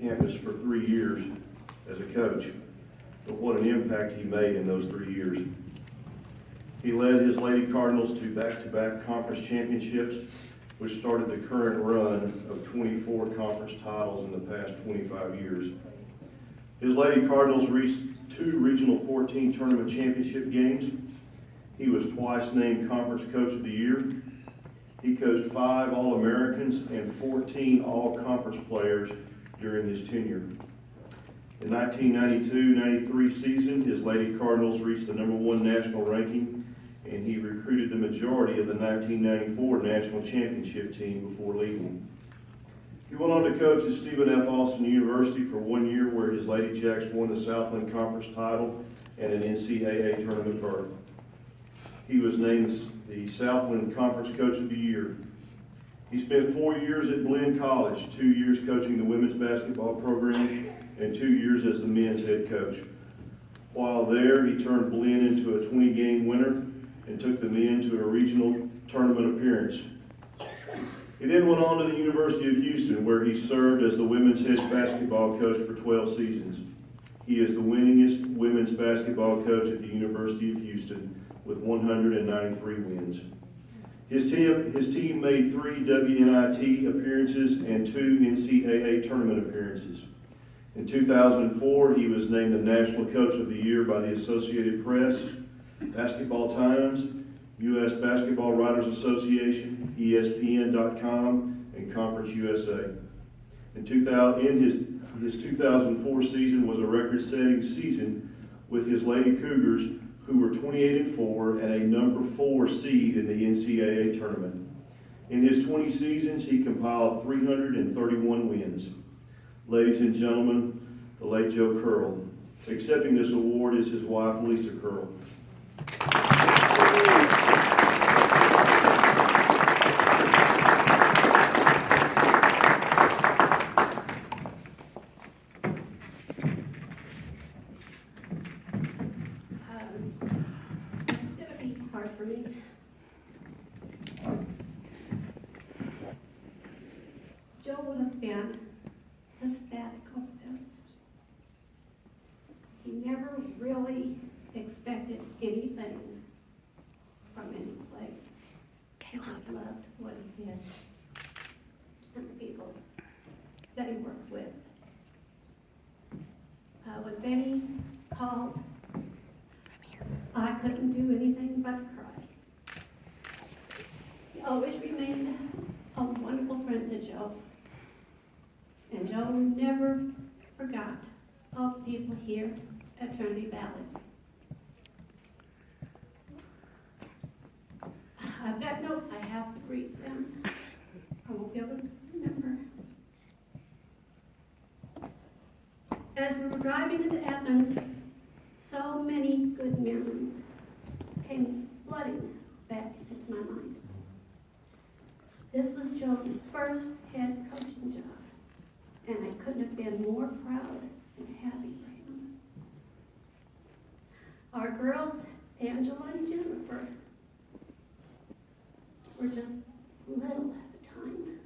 campus for 3 years as a coach, but what an impact he made in those 3 years. He led his Lady Cardinals to back-to-back conference championships, which started the current run of 24 conference titles in the past 25 years. His Lady Cardinals reached 2 Regional 14 tournament championship games. He was twice named Conference Coach of the Year. He coached 5 All-Americans and 14 All-Conference players during his tenure. In 1992-93 season, his Lady Cardinals reached the #1 national ranking, and he recruited the majority of the 1994 national championship team before leaving. He went on to coach at Stephen F. Austin University for 1 year, where his Lady Jacks won the Southland Conference title and an NCAA tournament berth. He was named the Southland Conference Coach of the Year. He spent 4 years at Blinn College, 2 years coaching the women's basketball program, and 2 years as the men's head coach. While there, he turned Blinn into a 20-game winner and took the men to a regional tournament appearance. He then went on to the University of Houston, where he served as the women's head basketball coach for 12 seasons. He is the winningest women's basketball coach at the University of Houston with 193 wins. His team made 3 WNIT appearances and 2 NCAA tournament appearances. In 2004, he was named the National Coach of the Year by the Associated Press, Basketball Times, U.S. Basketball Writers Association, ESPN.com, and Conference USA. His 2004 season was a record-setting season with his Lady Cougars, who were 28-4 and a number 4 seed in the NCAA tournament. In his 20 seasons, he compiled 331 wins. Ladies and gentlemen, the late Joe Curl. Accepting this award is his wife, Lesa Curl. This is going to be hard for me. Joe would have been ecstatic over this. He never really expected anything from any place. He just loved what he did and the people that he worked with. When Benny called, I couldn't do anything but cry. He always remained a wonderful friend to Joe. And Joe never forgot all the people here at Trinity Valley. I've got notes, I have to read them. I won't be able to remember. As we were driving into Athens, so many good memories came flooding back into my mind. This was Joe's first head coaching job, and I couldn't have been more proud and happy for him. Our girls, Angela and Jennifer, were just little at the time.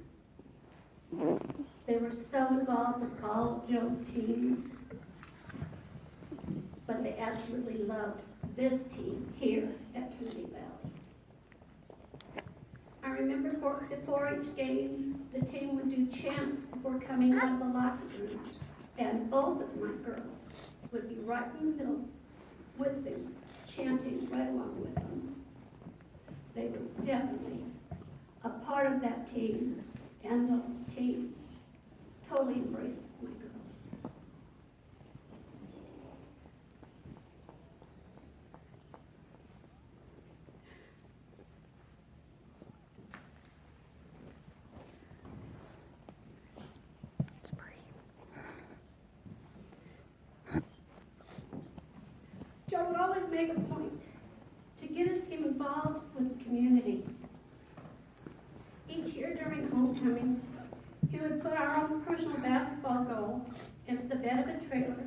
They were so involved with all of Joe's teams, but they absolutely loved this team here at Trinity Valley. I remember before each game, the team would do chants before coming out of the locker room, and both of my girls would be right in the middle with them, chanting right along with them. They were definitely a part of that team, and those teams totally embraced my girls. Joe would always make a point to get his team involved with the community. Each year during homecoming, he would put our own personal basketball goal into the bed of a trailer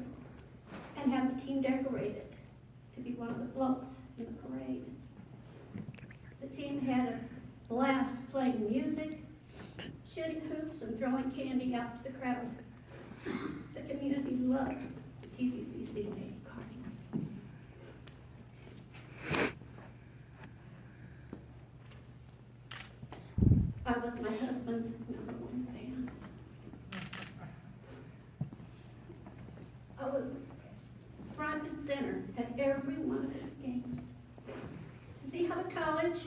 and have the team decorated to be one of the floats in the parade. The team had a blast playing music, shooting hoops, and throwing candy out to the crowd. I was front and center at every one of his games. To see how the college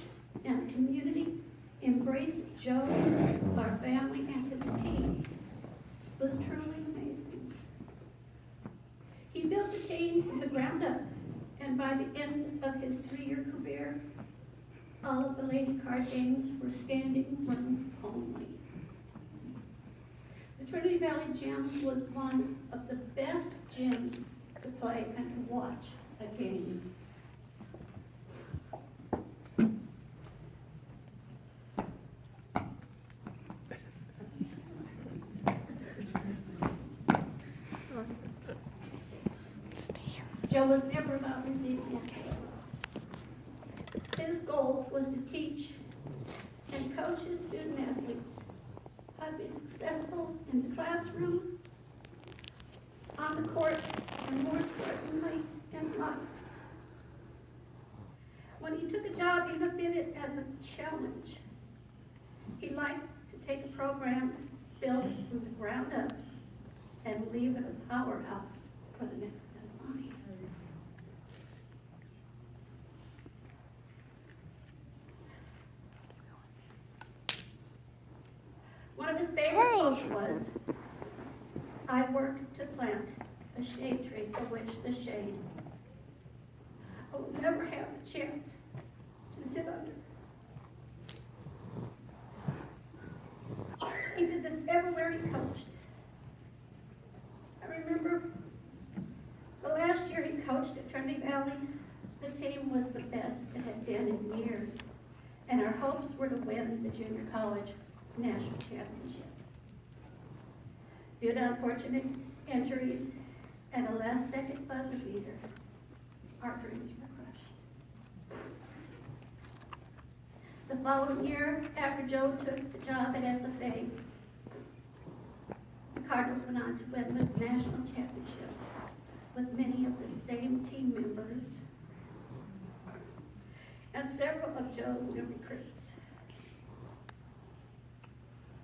and the community embraced Joe, our family, and his team was truly amazing. He built the team from the ground up, and by the end of his 3-year career, all of the Lady Card games were standing room only. The Trinity Valley Gym was one of the best gyms to play and to watch a game. Joe was never about receiving accolades. His goal was to teach and coach his student athletes how to be successful in the classroom, on the court, and more importantly, in life. When he took a job, he looked at it as a challenge. He liked to take a program built from the ground up and leave it a powerhouse for the next line. One of his favorite quotes was, "I work to plant a shade tree for which the shade I will never have the chance to sit under." He did this everywhere he coached. I remember the last year he coached at Trinity Valley, the team was the best it had been in years, and our hopes were to win the junior college national championship. Due to unfortunate injuries and a last-second buzzer beater, our dreams were crushed. The following year, after Joe took the job at SFA, the Cardinals went on to win the national championship with many of the same team members and several of Joe's new recruits.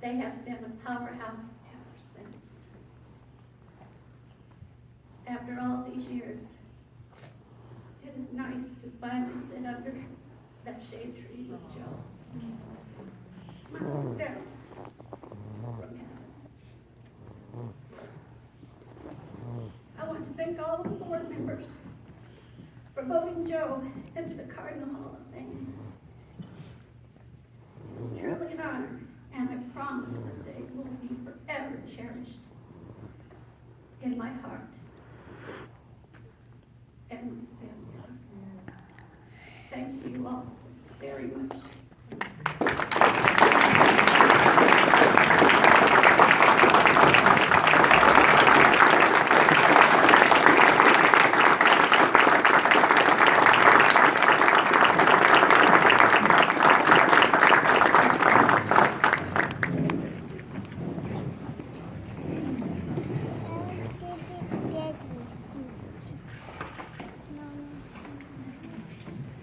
They have been a powerhouse ever since. After all these years, it is nice to finally sit under that shade tree with Joe, smiling down from heaven. I want to thank all of the board members for voting Joe into the Cardinal Hall of Fame. It was truly an honor, and I promise this day will be forever cherished in my heart and my family's hearts. Thank you all so very much.